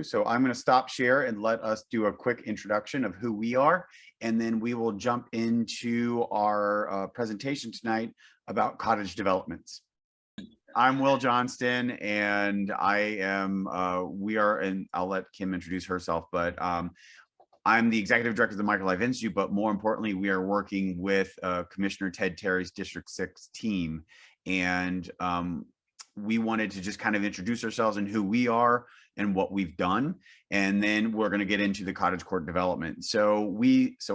So I'm going to stop share and let us do a quick introduction of who we are, and then we will jump into our presentation tonight about cottage developments. I'm Will Johnston, and and I'll let Kim introduce herself, but I'm the executive director of the Microlife Institute, but more importantly, we are working with Commissioner Ted Terry's District 6 team. And we wanted to just kind of introduce ourselves and who we are and what we've done. And then we're going to get into the cottage court development. So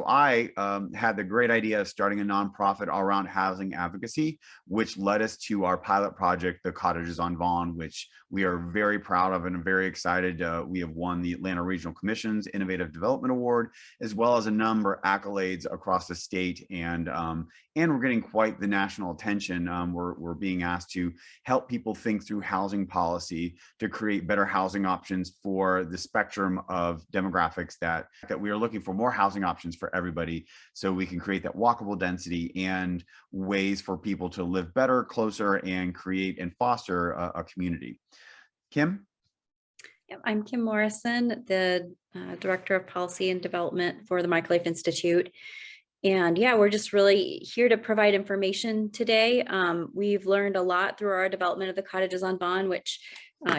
I had the great idea of starting a nonprofit all around housing advocacy, which led us to our pilot project, the Cottages on Vaughn, which we are very proud of and very excited. We have won the Atlanta Regional Commission's Innovative Development Award, as well as a number of accolades across the state. And we're getting quite the national attention. We're being asked to help people think through housing policy to create better housing options for the spectrum of demographics that we are looking for more housing options for everybody, so we can create that walkable density and ways for people to live better, closer, and create and foster a community. Kim? Yep, I'm Kim Morrison, the Director of Policy and Development for the Microlife Institute. And yeah, we're just really here to provide information today. We've learned a lot through our development of the Cottages on Vaughn, which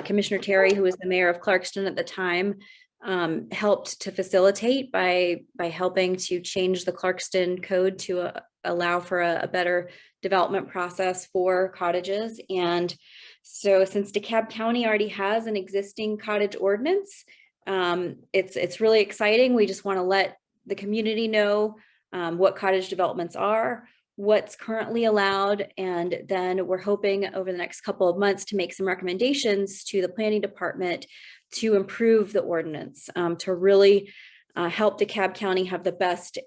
Commissioner Terry, who was the mayor of Clarkston at the time, helped to facilitate by helping to change the Clarkston code to allow for a better development process for cottages. And so since DeKalb County already has an existing cottage ordinance, it's really exciting. We just want to let the community know what cottage developments are, what's currently allowed, and then we're hoping over the next couple of months to make some recommendations to the planning department to improve the ordinance, to really help DeKalb County have the best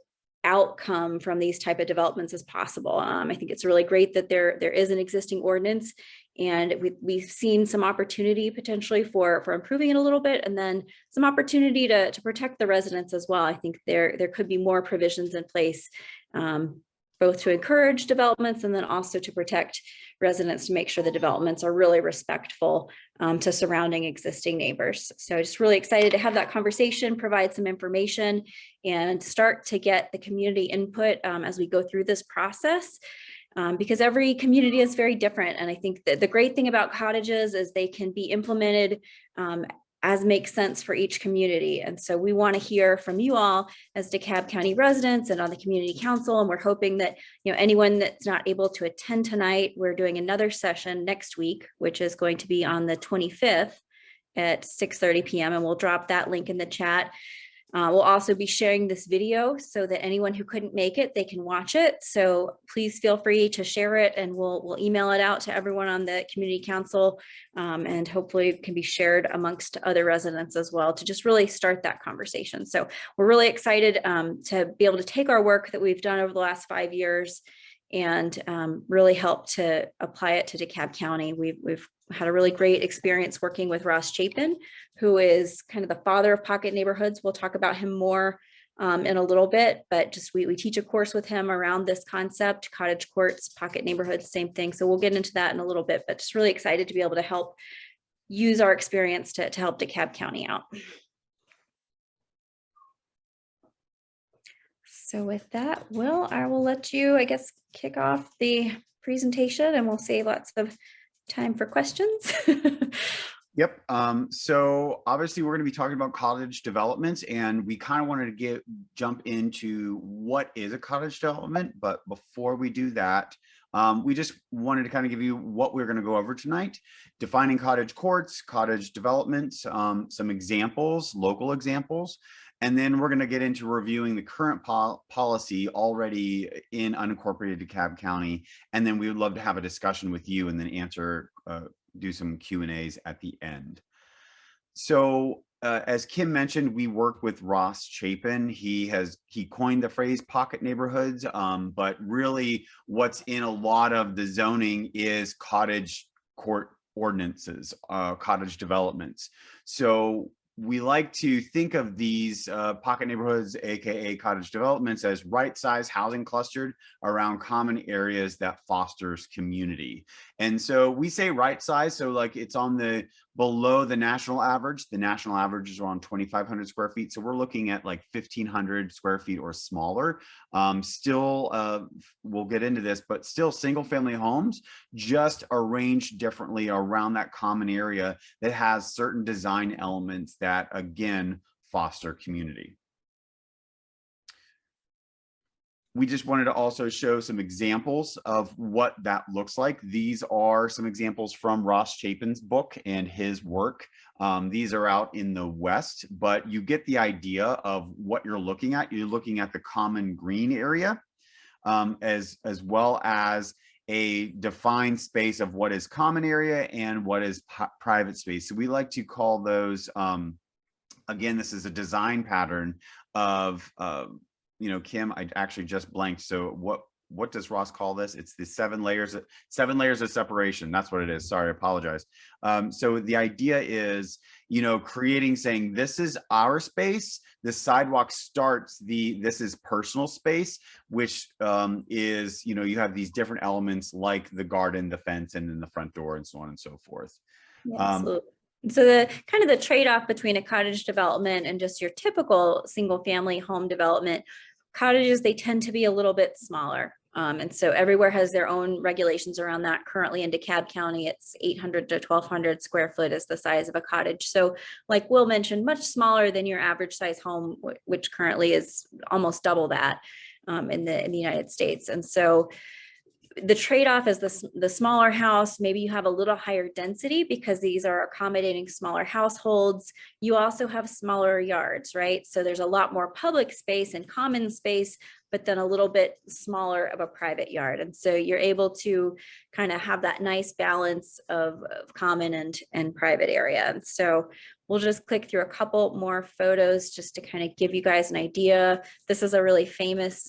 outcome from these type of developments as possible. I think it's really great that there is an existing ordinance, and we've seen some opportunity potentially for improving it a little bit, and then some opportunity to protect the residents as well. I think there could be more provisions in place, both to encourage developments and then also to protect residents, to make sure the developments are really respectful to surrounding existing neighbors. So just really excited to have that conversation, provide some information, and start to get the community input as we go through this process. Because every community is very different. And I think that the great thing about cottages is they can be implemented as makes sense for each community. And so we want to hear from you all as DeKalb County residents and on the community council. And we're hoping that, anyone that's not able to attend tonight, we're doing another session next week, which is going to be on the 25th at 6:30 p.m. And we'll drop that link in the chat. We'll also be sharing this video so that anyone who couldn't make it, they can watch it. So please feel free to share it, and we'll email it out to everyone on the community council, and hopefully it can be shared amongst other residents as well to just really start that conversation. So we're really excited to be able to take our work that we've done over the last 5 years and really help to apply it to DeKalb County. We've had a really great experience working with Ross Chapin, who is kind of the father of pocket neighborhoods. We'll talk about him more in a little bit, but just we teach a course with him around this concept, cottage courts, pocket neighborhoods, same thing. So we'll get into that in a little bit, but just really excited to be able to help use our experience to help DeKalb County out. So with that, Will, I will let you, I guess, kick off the presentation, and we'll save lots of time for questions. Yep. So obviously we're going to be talking about cottage developments, and we kind of wanted to jump into what is a cottage development. But before we do that, we just wanted to kind of give you what we're going to go over tonight: defining cottage courts, cottage developments, some examples, local examples. And then we're going to get into reviewing the current policy already in unincorporated DeKalb County. And then we would love to have a discussion with you and then do some Q&As at the end. So as Kim mentioned, we work with Ross Chapin. He coined the phrase pocket neighborhoods, but really what's in a lot of the zoning is cottage court ordinances, cottage developments. So we like to think of these pocket neighborhoods, aka cottage developments, as right-sized housing clustered around common areas that fosters community. And so we say right-sized, so like it's on the below the national average. The national average is around 2,500 square feet. So we're looking at like 1,500 square feet or smaller. Still, we'll get into this, but still single family homes, just arranged differently around that common area that has certain design elements that, again, foster community. We just wanted to also show some examples of what that looks like. These are some examples from Ross Chapin's book and his work. These are out in the West, but you get the idea of what you're looking at. You're looking at the common green area, as well as a defined space of what is common area and what is private space. So we like to call those, again, this is a design pattern of, you know, Kim, I actually just blanked. So what does Ross call this? It's the 7 layers of separation. That's what it is. Sorry, I apologize. So the idea is, you know, saying this is our space. The sidewalk starts this is personal space, which is, you know, you have these different elements like the garden, the fence, and then the front door, and so on and so forth. Yeah, absolutely. So the kind of the trade-off between a cottage development and just your typical single family home development, cottages, they tend to be a little bit smaller. And so everywhere has their own regulations around that. Currently in DeKalb County, it's 800 to 1,200 square foot is the size of a cottage. So like Will mentioned, much smaller than your average size home, which currently is almost double that in the United States. And so the trade-off is the smaller house. Maybe you have a little higher density because these are accommodating smaller households. You also have smaller yards, right? So there's a lot more public space and common space, but then a little bit smaller of a private yard. And so you're able to kind of have that nice balance of common and private area. And so we'll just click through a couple more photos just to kind of give you guys an idea. This is a really famous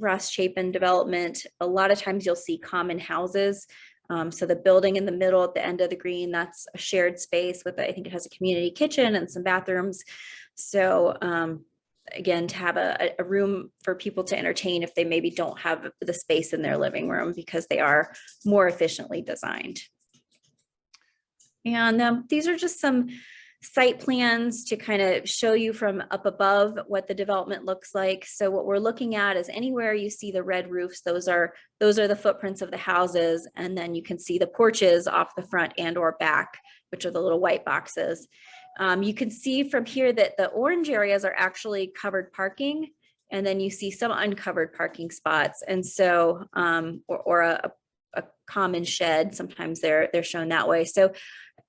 Ross Chapin development. A lot of times you'll see common houses. So the building in the middle at the end of the green, that's a shared space with, I think it has a community kitchen and some bathrooms. So again, to have a room for people to entertain if they maybe don't have the space in their living room because they are more efficiently designed. And these are just some site plans to kind of show you from up above what the development looks like. So what we're looking at is anywhere you see the red roofs, those are the footprints of the houses. And then you can see the porches off the front and or back, which are the little white boxes. You can see from here that the orange areas are actually covered parking. And then you see some uncovered parking spots. And so, or a common shed, sometimes they're shown that way. So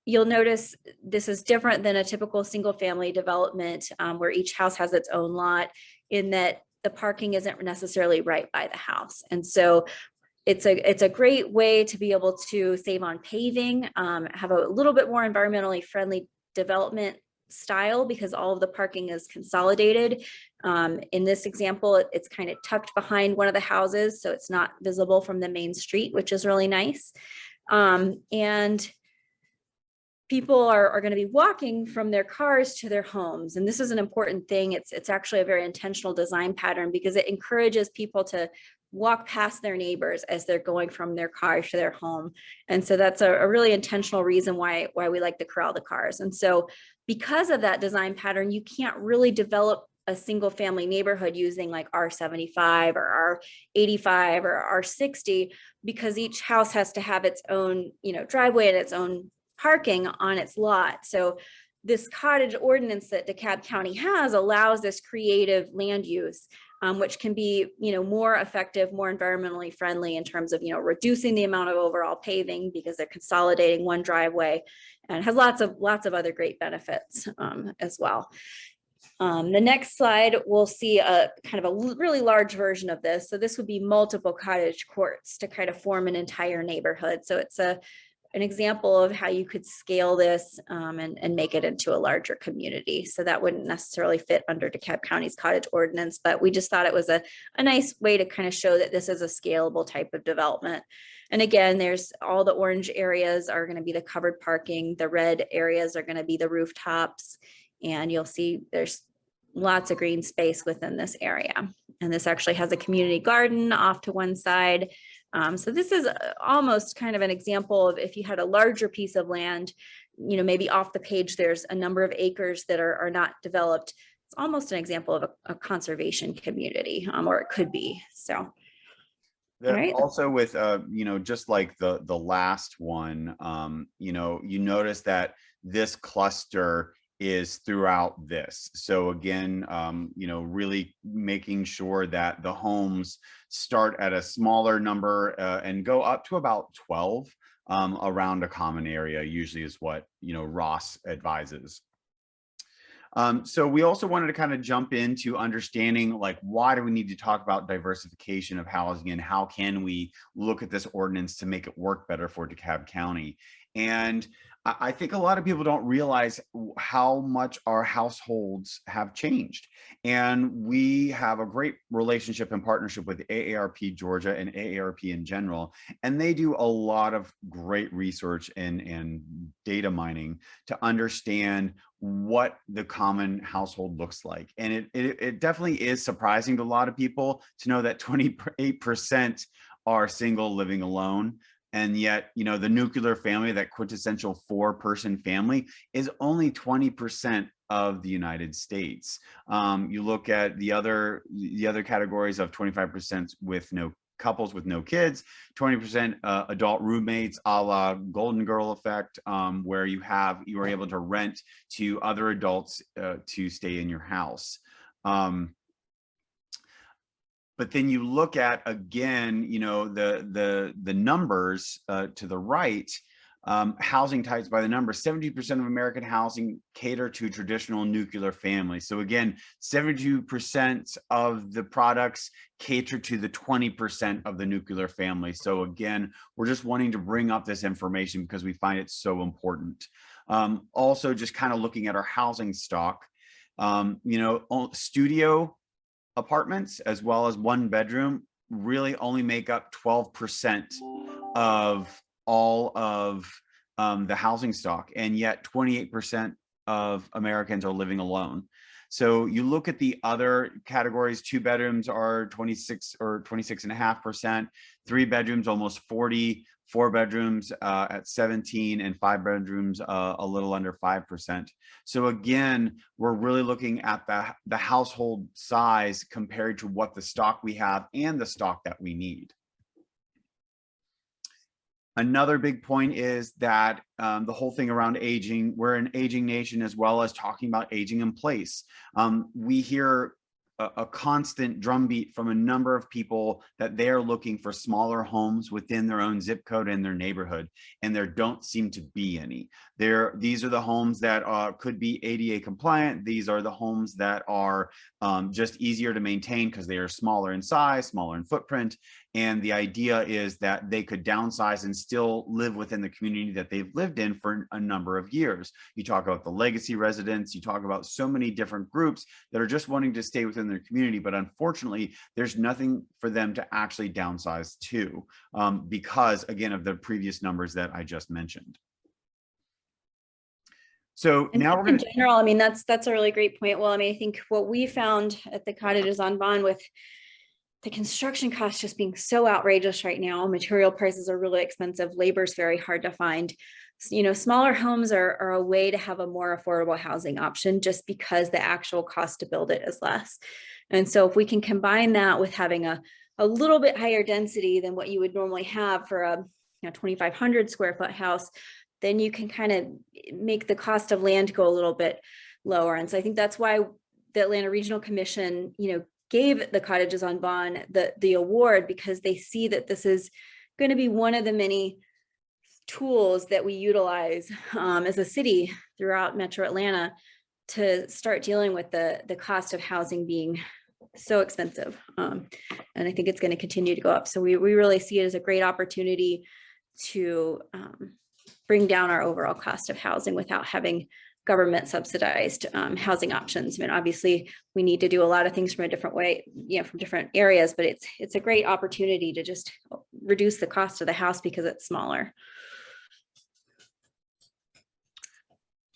you'll notice this is different than a typical single family development where each house has its own lot, in that the parking isn't necessarily right by the house. And so it's a great way to be able to save on paving, have a little bit more environmentally friendly development style because all of the parking is consolidated. In this example, it's kind of tucked behind one of the houses, so it's not visible from the main street, which is really nice. And people are going to be walking from their cars to their homes. And this is an important thing. It's actually a very intentional design pattern because it encourages people to walk past their neighbors as they're going from their car to their home. And so that's a really intentional reason why we like to corral the cars. And so because of that design pattern, you can't really develop a single family neighborhood using like R75 or R85 or R60 because each house has to have its own, driveway and its own parking on its lot. So this cottage ordinance that DeKalb County has allows this creative land use, which can be, more effective, more environmentally friendly in terms of, reducing the amount of overall paving because they're consolidating one driveway, and has lots of other great benefits as well. The next slide, we'll see a kind of a really large version of this. So this would be multiple cottage courts to kind of form an entire neighborhood. So it's an example of how you could scale this and make it into a larger community. So that wouldn't necessarily fit under DeKalb County's cottage ordinance, but we just thought it was a nice way to kind of show that this is a scalable type of development. And again, there's all the orange areas are going to be the covered parking. The red areas are going to be the rooftops. And you'll see there's lots of green space within this area. And this actually has a community garden off to one side. So this is almost kind of an example of if you had a larger piece of land, maybe off the page, there's a number of acres that are not developed. It's almost an example of a conservation community, or it could be. So, all right. Also with, just like the last one, you notice that this cluster is throughout this. So again, really making sure that the homes start at a smaller number and go up to about 12 around a common area, usually is what, Ross advises. So we also wanted to kind of jump into understanding, like, why do we need to talk about diversification of housing, and how can we look at this ordinance to make it work better for DeKalb County? And I think a lot of people don't realize how much our households have changed. And we have a great relationship and partnership with AARP Georgia and AARP in general. And they do a lot of great research and data mining to understand what the common household looks like. And it definitely is surprising to a lot of people to know that 28% are single living alone. And yet, the nuclear family, that quintessential 4-person family, is only 20% of the United States. You look at the other categories of 25% with no couples with no kids, 20% adult roommates, a la Golden Girl effect, where you are able to rent to other adults to stay in your house. But then you look at, again, the numbers to the right, housing types by the number. 70% of American housing cater to traditional nuclear families. So again, 72% of the products cater to the 20% of the nuclear family. So again, we're just wanting to bring up this information because we find it so important. Also, just kind of looking at our housing stock, studio apartments as well as 1-bedroom really only make up 12% of all of the housing stock, and yet 28% of Americans are living alone. So you look at the other categories, 2 bedrooms are 26 or 26.5%, 3 bedrooms almost 40, 4 bedrooms at 17, and 5 bedrooms a little under 5%. So again, we're really looking at the household size compared to what the stock we have and the stock that we need. Another big point is that the whole thing around aging, we're an aging nation, as well as talking about aging in place. We hear a constant drumbeat from a number of people that they are looking for smaller homes within their own zip code and their neighborhood, and there don't seem to be any. These are the homes that could be ADA compliant. These are the homes that are just easier to maintain because they are smaller in size, smaller in footprint. And the idea is that they could downsize and still live within the community that they've lived in for a number of years. You talk about the legacy residents, you talk about so many different groups that are just wanting to stay within their community, but unfortunately, there's nothing for them to actually downsize to because, again, of the previous numbers that I just mentioned. So now we're going to, in general, I mean, that's a really great point. Well, I mean, I think what we found at the Cottages on Bond, with the construction costs just being so outrageous right now, material prices are really expensive, labor is very hard to find. Smaller homes are a way to have a more affordable housing option, just because the actual cost to build it is less. And so if we can combine that with having a little bit higher density than what you would normally have for a 2,500 square foot house, then you can kind of make the cost of land go a little bit lower. And so I think that's why the Atlanta Regional Commission, gave the Cottages on Bond the award, because they see that this is going to be one of the many tools that we utilize as a city throughout Metro Atlanta to start dealing with the cost of housing being so expensive. And I think it's going to continue to go up. So we really see it as a great opportunity to bring down our overall cost of housing without having government subsidized housing options. I mean, obviously we need to do a lot of things from a different way, from different areas, but it's a great opportunity to just reduce the cost of the house because it's smaller.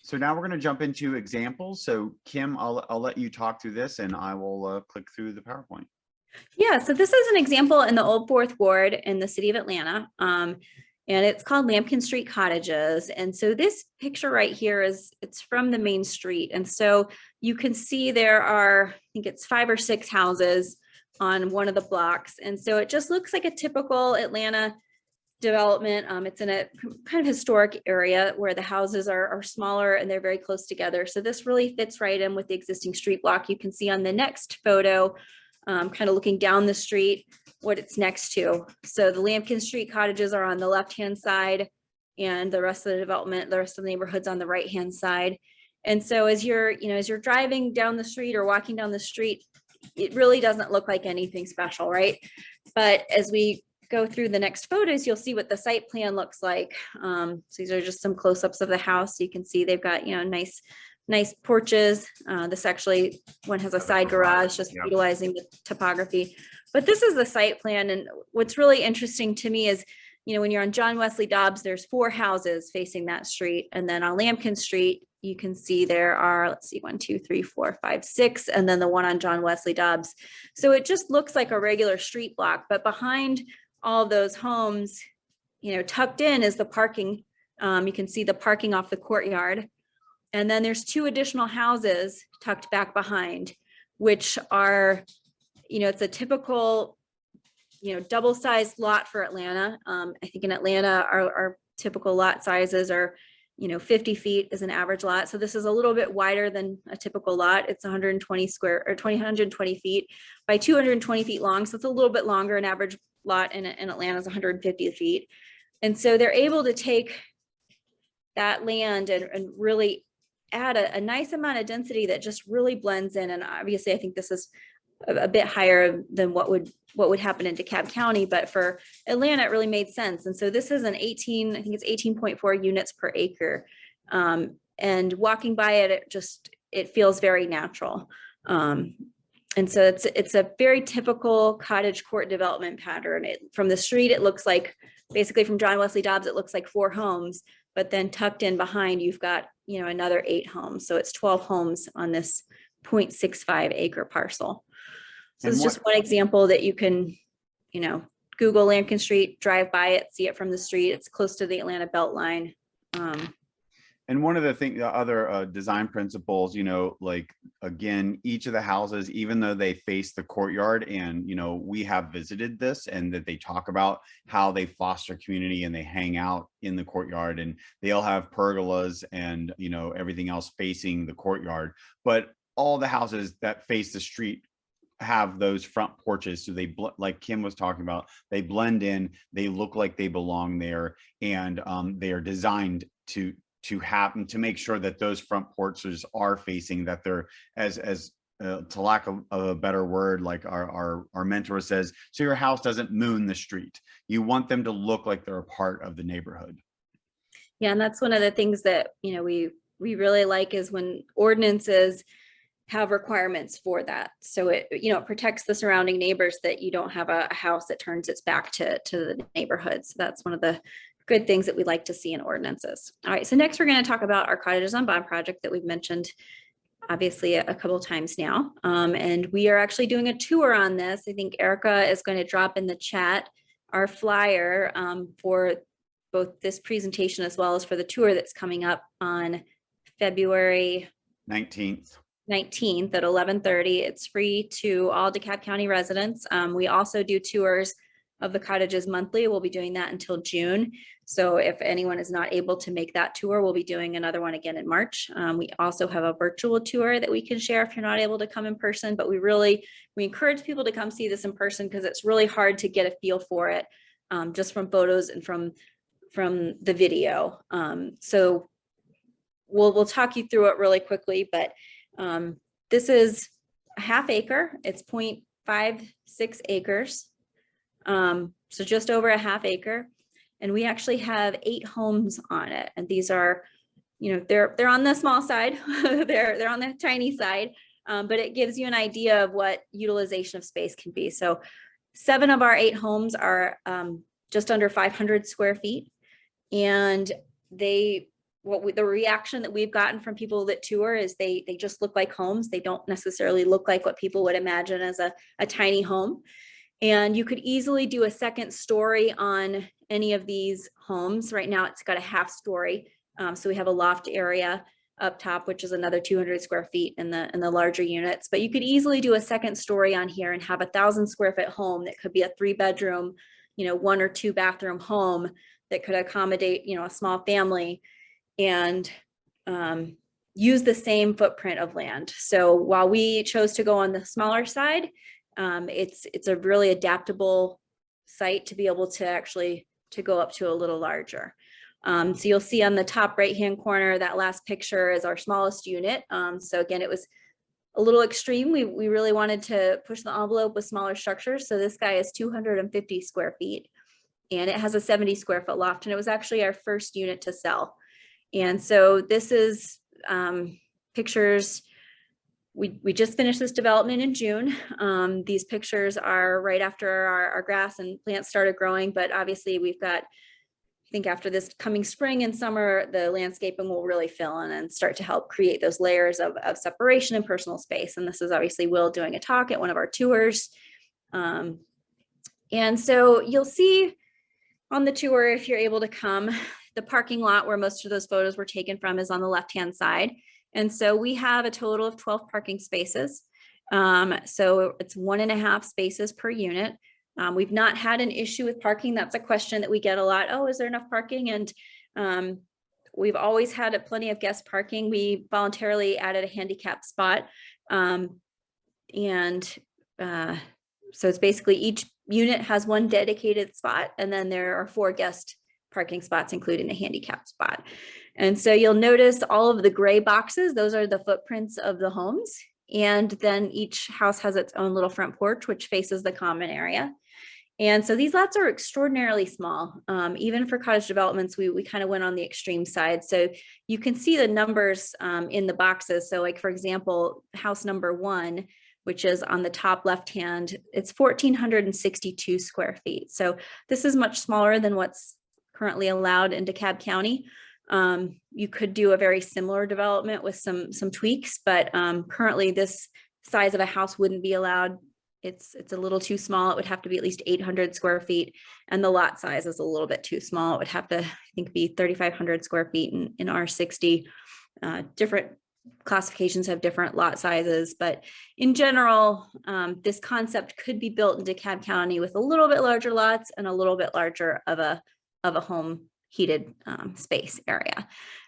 So now we're going to jump into examples. So Kim, I'll let you talk through this, and I will click through the PowerPoint. Yeah, so this is an example in the Old Fourth Ward in the city of Atlanta. and it's called Lampkin Street Cottages. And so this picture right here it's from the main street. And so you can see there are, I think it's 5 or 6 houses on one of the blocks. And so it just looks like a typical Atlanta development. It's in a kind of historic area where the houses are smaller and they're very close together. So this really fits right in with the existing street block. You can see on the next photo, kind of looking down the street, what it's next to. So the Lampkin Street cottages are on the left-hand side, and the rest of the development, the rest of the neighborhood's on the right-hand side. And so as you're driving down the street or walking down the street, it really doesn't look like anything special, right? But as we go through the next photos, you'll see what the site plan looks like. So these are just some close-ups of the house. So you can see they've got, nice porches. This actually, one has a side garage, just utilizing the topography. But this is the site plan. And what's really interesting to me is, when you're on John Wesley Dobbs, there's 4 houses facing that street. And then on Lampkin Street, you can see there are, let's see, 1, 2, 3, 4, 5, 6, and then the one on John Wesley Dobbs. So it just looks like a regular street block, but behind all of those homes, tucked in is the parking. You can see the parking off the courtyard. And then there's 2 additional houses tucked back behind, which are, it's a typical, double-sized lot for Atlanta. I think in Atlanta, our typical lot sizes are, 50 feet is an average lot. So this is a little bit wider than a typical lot. It's 120 feet by 220 feet long. So it's a little bit longer. An average lot in Atlanta is 150 feet. And so they're able to take that land and really add a nice amount of density that just really blends in. And obviously, I think this is a bit higher than what would happen in DeKalb County, but for Atlanta, it really made sense. And so this is I think it's 18.4 units per acre. And walking by it, it feels very natural. And so it's a very typical cottage court development pattern. From the street, it looks like, basically from John Wesley Dobbs, it looks like 4 homes, but then tucked in behind, you've got, another 8 homes. So it's 12 homes on this 0.65 acre parcel. So it's just one example that you can, Google Lampkin Street, drive by it, see it from the street. It's close to the Atlanta Beltline. And one of the other design principles, like, again, each of the houses, even though they face the courtyard, and, we have visited this, and that they talk about how they foster community and they hang out in the courtyard, and they all have pergolas and, everything else facing the courtyard. But all the houses that face the street have those front porches, so they, like Kim was talking about, they blend in, they look like they belong there, and they are designed to happen to make sure that those front porches are facing, that they're to lack of a better word, like our mentor says, so your house doesn't moon the street. You want them to look like they're a part of the neighborhood. Yeah, and that's one of the things that we really like, is when ordinances have requirements for that. So it protects the surrounding neighbors, that you don't have a house that turns its back to the neighborhood. So that's one of the good things that we like to see in ordinances. All right, so next we're going to talk about our Cottages on Bond project that we've mentioned obviously a couple of times now. And we are actually doing a tour on this. I think Erica is going to drop in the chat our flyer for both this presentation as well as for the tour that's coming up on February 19th at 11:30. It's free to all DeKalb County residents. We also do tours of the cottages monthly. We'll be doing that until June. So if anyone is not able to make that tour, we'll be doing another one again in March. We also have a virtual tour that we can share if you're not able to come in person, but we encourage people to come see this in person, because it's really hard to get a feel for it just from photos and from the video. So we'll talk you through it really quickly, but this is a half acre. It's 0.56 acres. So just over a half acre. And we actually have 8 homes on it. And these are, they're on the small side. they're on the tiny side, but it gives you an idea of what utilization of space can be. So 7 of our 8 homes are just under 500 square feet. And the reaction that we've gotten from people that tour is they just look like homes. They don't necessarily look like what people would imagine as a tiny home. And you could easily do a second story on any of these homes. Right now it's got a half story. So we have a loft area up top, which is another 200 square feet in the larger units. But you could easily do a second story on here and have 1,000 square foot home that could be a 3-bedroom, 1 or 2 bathroom home that could accommodate, a small family, and use the same footprint of land. So while we chose to go on the smaller side, it's a really adaptable site to be able to actually to go up to a little larger. So you'll see on the top right-hand corner, that last picture is our smallest unit. So again, it was a little extreme. We really wanted to push the envelope with smaller structures. So this guy is 250 square feet and it has a 70 square foot loft, and it was actually our first unit to sell. And so this is pictures. We just finished this development in June. These pictures are right after our grass and plants started growing, but obviously we've got, I think after this coming spring and summer, the landscaping will really fill in and start to help create those layers of separation and personal space. And this is obviously Will doing a talk at one of our tours. And so you'll see on the tour, if you're able to come, the parking lot where most of those photos were taken from is on the left-hand side. And so we have a total of 12 parking spaces. So it's 1.5 spaces per unit. We've not had an issue with parking. That's a question that we get a lot. Oh, is there enough parking? And we've always had plenty of guest parking. We voluntarily added a handicap spot. So it's basically each unit has 1 dedicated spot, and then there are 4 guest parking spots, including the handicap spot. And so you'll notice all of the gray boxes, those are the footprints of the homes. And then each house has its own little front porch, which faces the common area. And so these lots are extraordinarily small. Even for cottage developments, we kind of went on the extreme side. So you can see the numbers in the boxes. So like, for example, house number 1, which is on the top left-hand, it's 1,462 square feet. So this is much smaller than what's currently allowed in DeKalb County. You could do a very similar development with some tweaks, but currently this size of a house wouldn't be allowed. It's a little too small. It would have to be at least 800 square feet, and the lot size is a little bit too small. It would have to, I think, be 3,500 square feet in R60. Different classifications have different lot sizes, but in general, this concept could be built in DeKalb County with a little bit larger lots and a little bit larger of a home heated space area.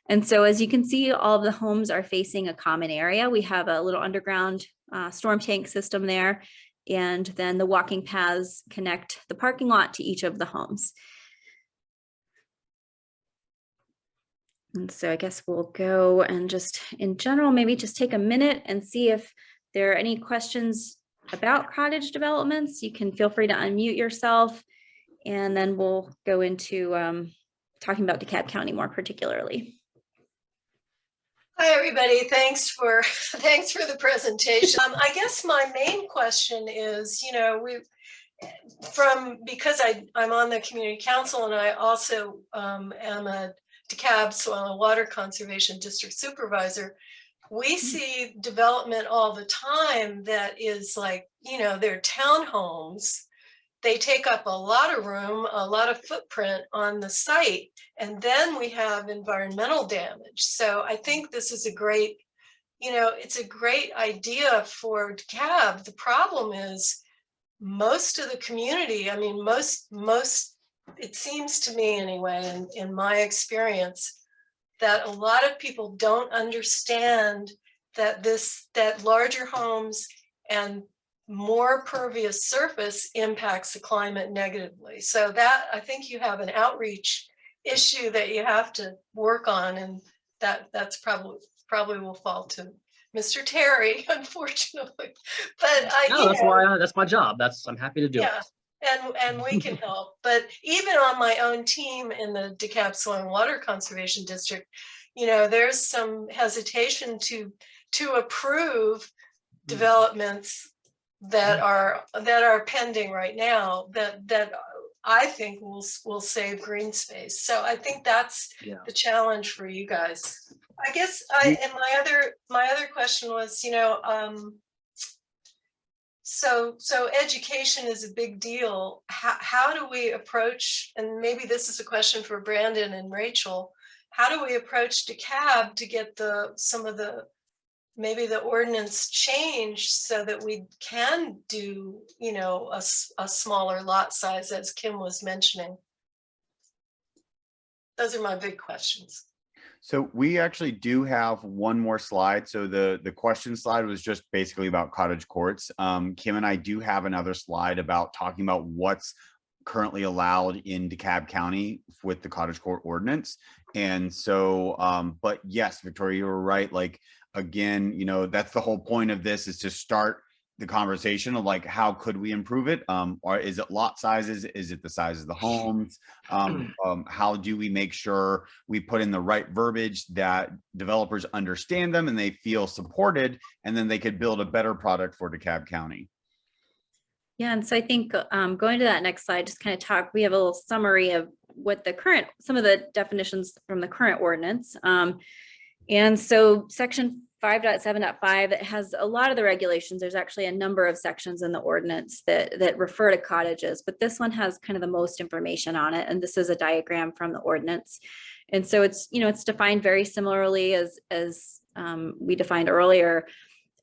And so as you can see, all of the homes are facing a common area. We have a little underground storm tank system there, and then the walking paths connect the parking lot to each of the homes. And so I guess we'll go and just in general, maybe just take a minute and see if there are any questions about cottage developments. You can feel free to unmute yourself, and then we'll go into talking about DeKalb County more particularly. Hi, everybody. Thanks for the presentation. I guess my main question is, because I'm on the community council, and I also am a DeKalb Soil and Water Conservation District Supervisor, we see development all the time that is like, they're townhomes. They take up a lot of room, a lot of footprint on the site, and then we have environmental damage. So I think this is a great, it's a great idea for DeKalb. The problem is most of the community, I mean, most, it seems to me anyway, in my experience, that a lot of people don't understand that that larger homes and more pervious surface impacts the climate negatively. So that, I think you have an outreach issue that you have to work on, and that's probably will fall to Mr. Terry, unfortunately. But that's my job. I'm happy to do it. And we can help. But even on my own team in the DeKalb Soil and Water Conservation District, there's some hesitation to approve developments that are pending right now that I think will save green space. So I think that's the challenge for you guys. I guess my other question was, So education is a big deal. How do we approach, and maybe this is a question for Brandon and Rachel, how do we approach DeKalb to get some of the, maybe the ordinance changed so that we can do, you know, a smaller lot size, as Kim was mentioning? Those are my big questions. So we actually do have one more slide. So the question slide was just basically about cottage courts. Kim and I do have another slide about talking about what's currently allowed in DeKalb County with the cottage court ordinance. And so, but yes, Victoria, you were right. Like, again, you know, that's the whole point of this, is to start the conversation of like, how could we improve it? Or is it lot sizes? Is it the size of the homes? How do we make sure we put in the right verbiage that developers understand them and they feel supported, and then they could build a better product for DeKalb County? Yeah, and so I think going to that next slide, just kind of talk, we have a little summary of what some of the definitions from the current ordinance. And so section 5.7.5, it has a lot of the regulations. There's actually a number of sections in the ordinance that refer to cottages, but this one has kind of the most information on it. And this is a diagram from the ordinance. And so it's, you know, it's defined very similarly as we defined earlier.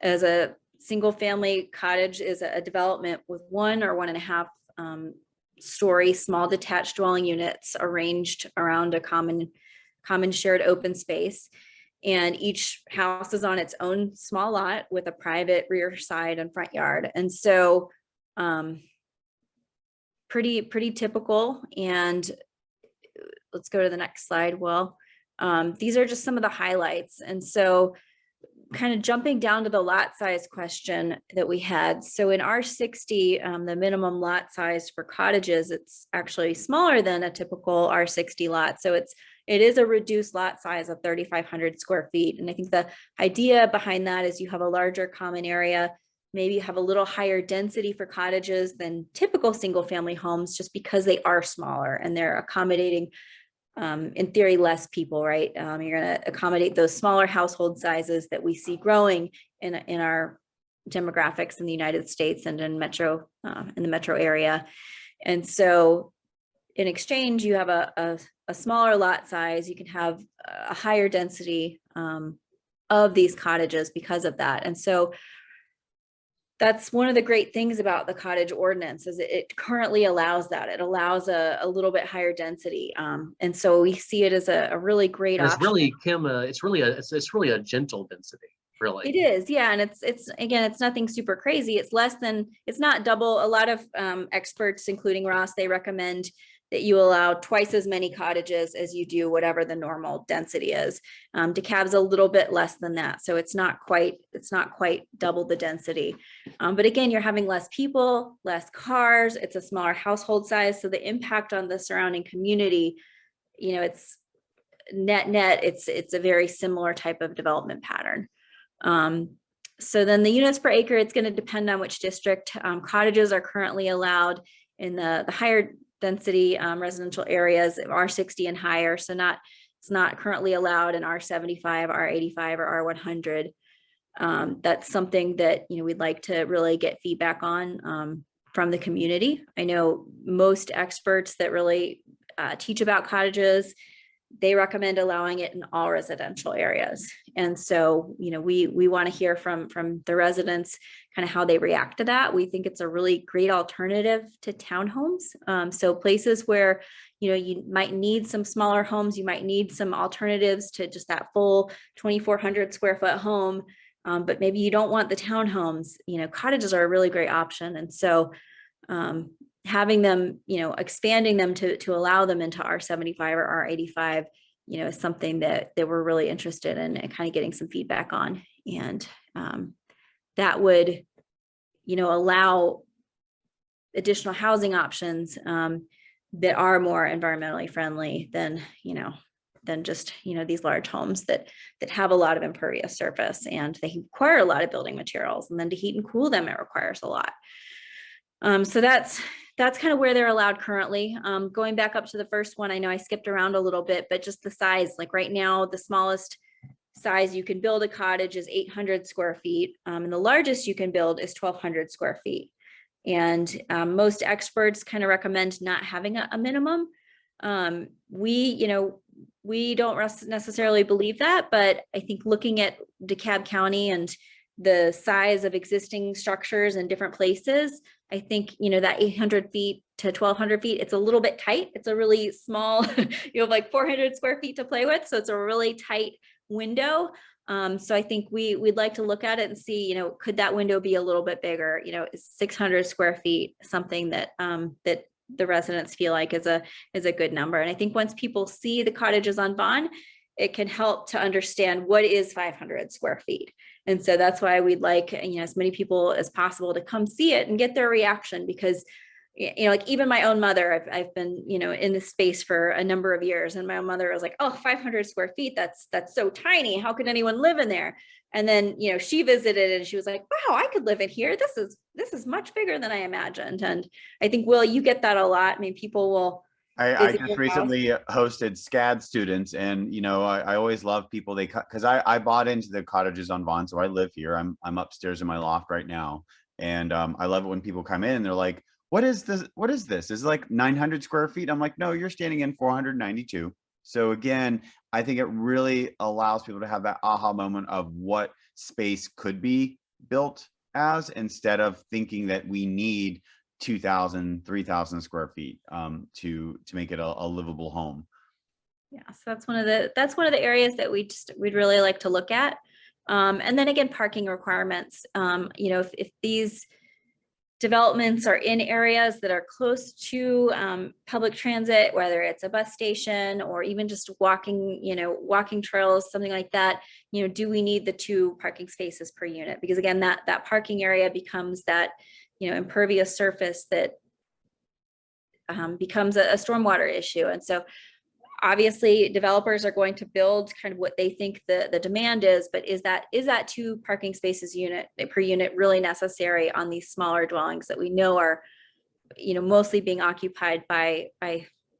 As a single family cottage is a development with 1 or 1.5 story small detached dwelling units arranged around a common shared open space. And each house is on its own small lot with a private rear side and front yard. And so pretty typical. And let's go to the next slide. Well, these are just some of the highlights. And so kind of jumping down to the lot size question that we had. So in R60, the minimum lot size for cottages, it's actually smaller than a typical R60 lot. So it is a reduced lot size of 3,500 square feet. And I think the idea behind that is you have a larger common area, maybe you have a little higher density for cottages than typical single family homes, just because they are smaller and they're accommodating, in theory, less people, right? You're going to accommodate those smaller household sizes that we see growing in our demographics in the United States and in the metro area. And so in exchange, you have a smaller lot size. You can have a higher density of these cottages because of that. And so that's one of the great things about the cottage ordinance, is it currently allows that. It allows a little bit higher density. And so we see it as a really great option. It's really, Kim, it's really a gentle density, really. It is, yeah. And it's again, it's nothing super crazy. It's not double. A lot of experts, including Ross, they recommend that you allow twice as many cottages as you do whatever the normal density is. DeKalb's a little bit less than that. So it's not quite double the density. But again, you're having less people, less cars, it's a smaller household size. So the impact on the surrounding community, you know, it's net, it's a very similar type of development pattern. So then the units per acre, it's going to depend on which district. Cottages are currently allowed in the higher density residential areas, R60 and higher. So it's not currently allowed in R75, R85, or R100. That's something that, you know, we'd like to really get feedback on from the community. I know most experts that really teach about cottages, they recommend allowing it in all residential areas. And so, you know, we want to hear from the residents kind of how they react to that. We think it's a really great alternative to townhomes. So places where, you know, you might need some smaller homes, you might need some alternatives to just that full 2,400 square foot home, but maybe you don't want the townhomes, you know, cottages are a really great option. And so having them, you know, expanding them to allow them into R75 or R85, you know, is something that we're really interested in and kind of getting some feedback on. And that would, you know, allow additional housing options that are more environmentally friendly than, you know, than just, you know, these large homes that have a lot of impervious surface and they require a lot of building materials. And then to heat and cool them, it requires a lot. So that's kind of where they're allowed currently. Going back up to the first one, I know I skipped around a little bit, but just the size, like right now, the smallest size you can build a cottage is 800 square feet, and the largest you can build is 1,200 square feet. And most experts kind of recommend not having a minimum. We don't necessarily believe that, but I think looking at DeKalb County and the size of existing structures in different places, I think, that 800 feet to 1,200 feet, it's a little bit tight. It's a really small, you have like 400 square feet to play with. So it's a really tight window. So I think we'd like to look at it and see, could that window be a little bit bigger? Is 600 square feet something that that the residents feel like is a good number? And I think once people see the cottages on Vaughn, it can help to understand what is 500 square feet. And so that's why we'd like, as many people as possible to come see it and get their reaction, because like even my own mother, I've been, in this space for a number of years, and my own mother was like, oh, 500 square feet, that's so tiny. How could anyone live in there? And then, she visited and she was like, wow, I could live in here. This is much bigger than I imagined. And I think, Will, you get that a lot. I mean, people will. I just recently hosted SCAD students, and I always love people because I bought into the cottages on Vaughn, so I live here. I'm upstairs in my loft right now, and I love it when people come in and they're like, what is this? What is this? Is it like 900 square feet? I'm like, no, you're standing in 492. So again, I think it really allows people to have that aha moment of what space could be built as, instead of thinking that we need 2,000, 3,000 square feet to make it a livable home. Yeah, so that's one of the areas that we'd really like to look at. And then again, parking requirements. If these developments are in areas that are close to public transit, whether it's a bus station or even just walking trails, something like that, do we need the 2 parking spaces per unit? Because again, that parking area becomes that impervious surface that becomes a stormwater issue. And so obviously developers are going to build kind of what they think the demand is, but is that 2 parking spaces per unit really necessary on these smaller dwellings that we know are, mostly being occupied by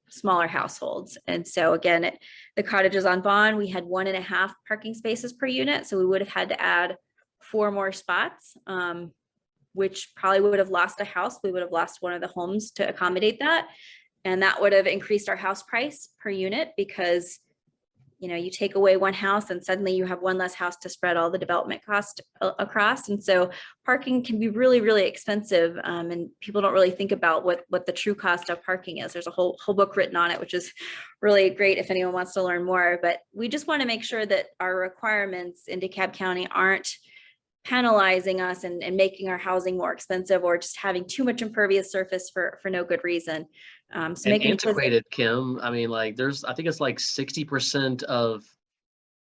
smaller households? And so again, the cottages on Vaughn, we had 1.5 parking spaces per unit. So we would have had to add 4 more spots, which probably would have lost a house. We would have lost one of the homes to accommodate that. And that would have increased our house price per unit, because, you take away one house and suddenly you have one less house to spread all the development cost across. And so parking can be really, really expensive. And people don't really think about what the true cost of parking is. There's a whole book written on it, which is really great if anyone wants to learn more. But we just want to make sure that our requirements in DeKalb County aren't penalizing us and making our housing more expensive, or just having too much impervious surface for no good reason. So And making antiquated, Kim. I mean, like I think it's like 60% of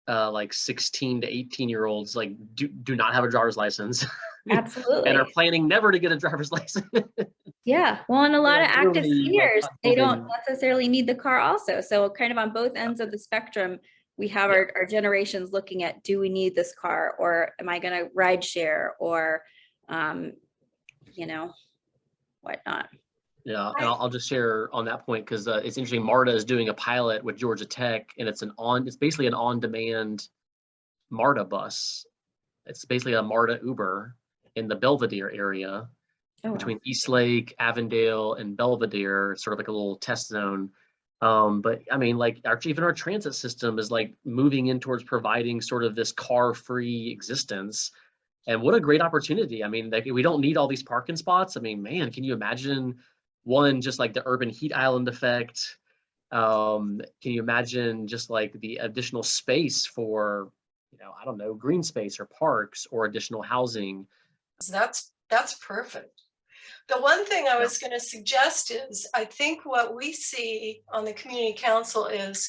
like 16 to 18-year-olds like do not have a driver's license. Absolutely. And are planning never to get a driver's license. Yeah. Well, and a lot of active Literally, seniors, like, they don't necessarily need the car also. So kind of on both ends of the spectrum, we have our generations looking at, do we need this car, or am I going to ride share, or, whatnot. Yeah, and I'll just share on that point, because it's interesting. MARTA is doing a pilot with Georgia Tech, and it's basically an on-demand MARTA bus. It's basically a MARTA Uber in the Belvedere area, between Eastlake, Avondale, and Belvedere, sort of like a little test zone. But I mean, like even our transit system is like moving in towards providing sort of this car-free existence. And what a great opportunity. I mean, like, we don't need all these parking spots. I mean, man, can you imagine just like the urban heat island effect? Can you imagine just like the additional space for, I don't know, green space or parks or additional housing? That's perfect. The one thing I was going to suggest is, I think what we see on the community council is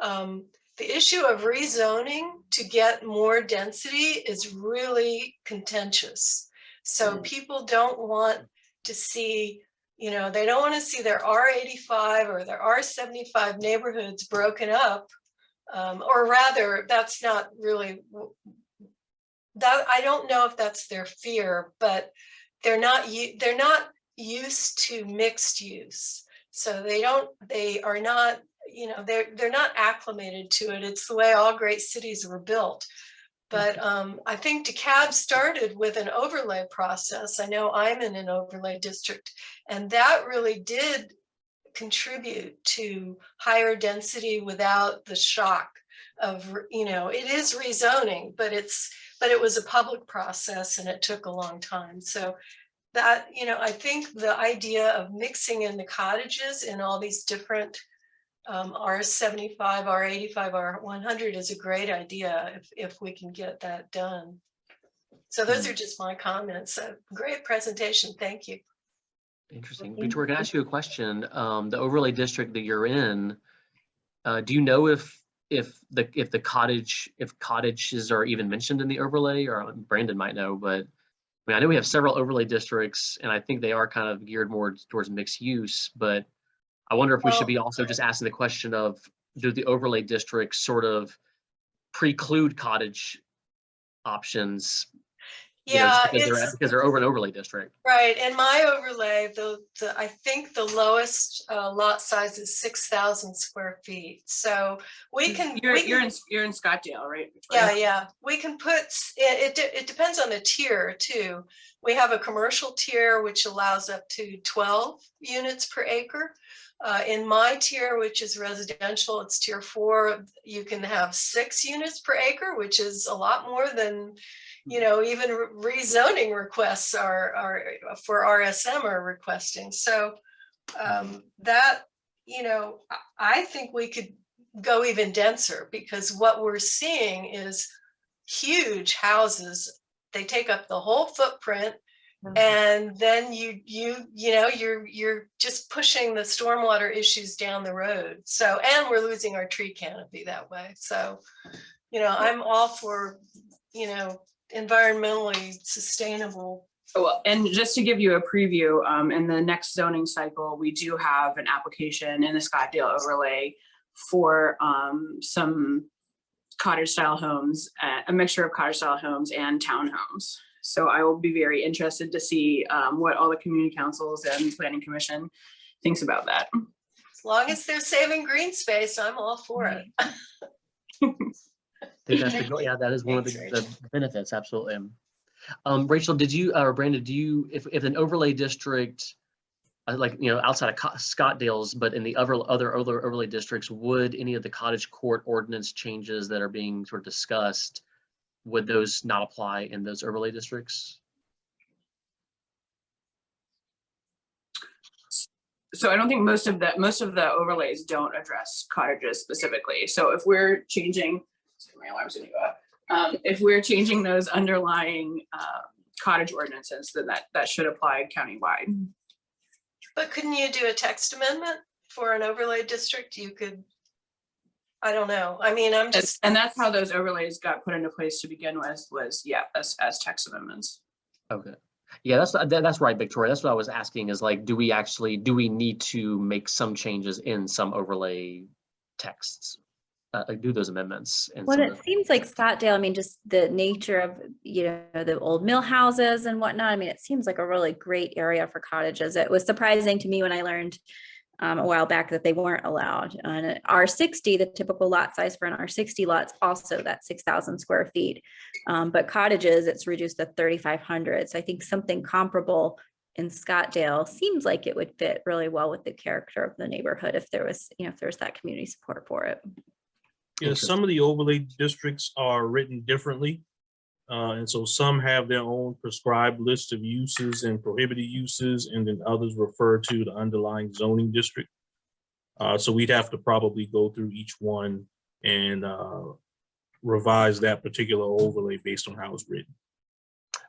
the issue of rezoning to get more density is really contentious. So people don't want to see, they don't want to see their R85 or their R75 neighborhoods broken up, or rather, that's not really that. I don't know if that's their fear, but they're not used to mixed use. So they are not you know, they're not acclimated to it. It's the way all great cities were built. But I think DeKalb started with an overlay process. I know I'm in an overlay district, and that really did contribute to higher density without the shock of, you know, it is rezoning, but it was a public process and it took a long time. So that, you know, I think the idea of mixing in the cottages in all these different R75, R85, R100 is a great idea if we can get that done. So those are just my comments. Great presentation. Thank you. Interesting. Victoria, can I ask you a question? The overlay district that you're in, do you know if the cottages are even mentioned in the overlay? Or Brandon might know, but I mean, I know we have several overlay districts, and I think they are kind of geared more towards mixed use, but I wonder if we should be also just asking the question of, do the overlay districts sort of preclude cottage options? Yeah, because they're over an overlay district. Right. In my overlay, I think the lowest lot size is 6,000 square feet. So you're in Scottsdale, right? Yeah. We can put it depends on the tier too. We have a commercial tier which allows up to 12 units per acre. In my tier, which is residential, it's tier 4. You can have 6 units per acre, which is a lot more than, you know, even rezoning requests are for RSM are requesting. So that, you know, I think we could go even denser, because what we're seeing is huge houses. They take up the whole footprint. And then you're just pushing the stormwater issues down the road. So, and we're losing our tree canopy that way. So, you know, I'm all for, you know, environmentally sustainable. Well, and just to give you a preview, in the next zoning cycle, we do have an application in the Scottsdale overlay for some cottage style homes, a mixture of cottage style homes and townhomes. So I will be very interested to see what all the community councils and planning commission thinks about that. As long as they're saving green space, I'm all for it. Yeah, that is one of the benefits. Absolutely. Rachel, did you or Brandon, do you, if an overlay district, like, you know, outside of Scottsdale's, but in the other overlay districts, would any of the cottage court ordinance changes that are being sort of discussed, would those not apply in those overlay districts? So I don't think most of the overlays don't address cottages specifically. So if we're changing, my alarm's gonna go off. If we're changing those underlying cottage ordinances, then that should apply countywide. But couldn't you do a text amendment for an overlay district? You could, I don't know. I mean, I'm just. And that's how those overlays got put into place to begin with, was as text amendments. Okay. Yeah, that's right, Victoria. That's what I was asking, is like, do we need to make some changes in some overlay texts? Do those amendments? Well, it seems like Scottsdale, I mean, just the nature of, you know, the old mill houses and whatnot. I mean, it seems like a really great area for cottages. It was surprising to me when I learned a while back that they weren't allowed. On R60, the typical lot size for an R60 lot's also that 6,000 square feet. But cottages, it's reduced to 3,500. So I think something comparable in Scottsdale seems like it would fit really well with the character of the neighborhood if there was, you know, if there's that community support for it. Yeah, some of the overlay districts are written differently. And so some have their own prescribed list of uses and prohibited uses, and then others refer to the underlying zoning district. So we'd have to probably go through each one and revise that particular overlay based on how it's written.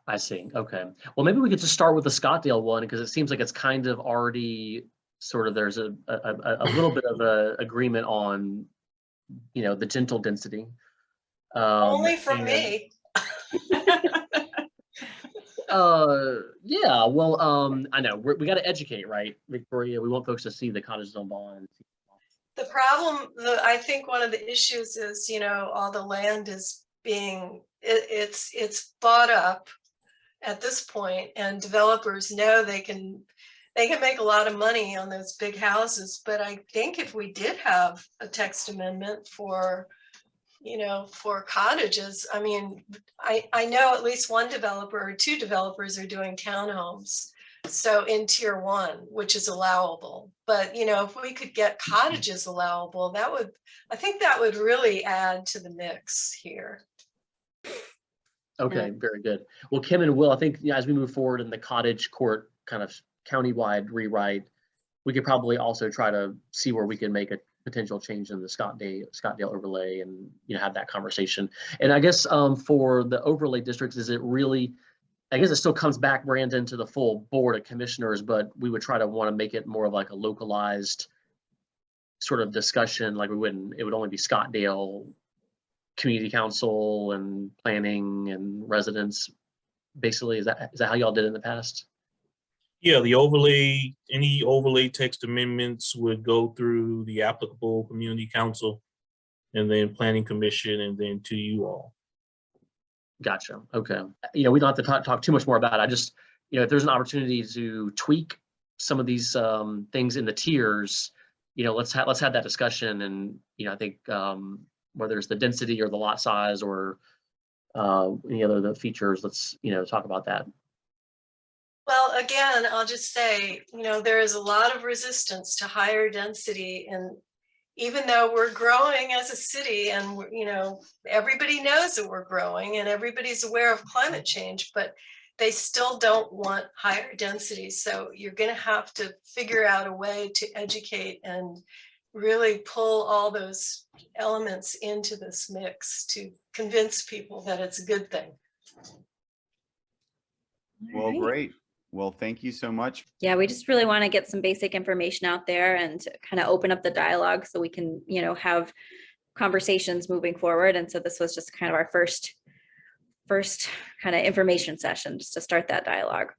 I see. Okay. Well, maybe we could just start with the Scottsdale one, because it seems like it's kind of already sort of, there's a little bit of a agreement on, you know, the gentle density. Only from me. Yeah, well, I know we got to educate, right, Victoria? We want folks to see the cottages on bond. The problem, I think one of the issues is, you know, all the land is being, it's bought up at this point, and developers know they can they can make a lot of money on those big houses, but I think if we did have a text amendment for, you know, for cottages, I mean, I know at least one developer or two developers are doing townhomes. So in tier 1, which is allowable, but you know, if we could get cottages allowable, that would, I think that would really add to the mix here. Okay, very good. Well, Kim and Will, I think, you know, as we move forward in the cottage court kind of countywide rewrite, we could probably also try to see where we can make a potential change in the Scottdale overlay and, you know, have that conversation. And I guess for the overlay districts, is it really, I guess it still comes back, Brandon, to the full board of commissioners, but we would try to want to make it more of like a localized sort of discussion. Like it would only be Scottdale Community Council and planning and residents. Basically, is that how y'all did it in the past? Yeah, the overlay, any overlay text amendments would go through the applicable community council and then planning commission and then to you all. Gotcha. Okay. You know, we don't have to talk too much more about it. I just, you know, if there's an opportunity to tweak some of these things in the tiers, you know, let's have that discussion. And, you know, I think whether it's the density or the lot size or any other the features, let's, you know, talk about that. Well, again, I'll just say, you know, there is a lot of resistance to higher density, and even though we're growing as a city and, you know, everybody knows that we're growing and everybody's aware of climate change, but they still don't want higher density. So you're going to have to figure out a way to educate and really pull all those elements into this mix to convince people that it's a good thing. Well, All right. great. Well, thank you so much. Yeah, we just really want to get some basic information out there and kind of open up the dialogue so we can, you know, have conversations moving forward. And so this was just kind of our first kind of information session just to start that dialogue.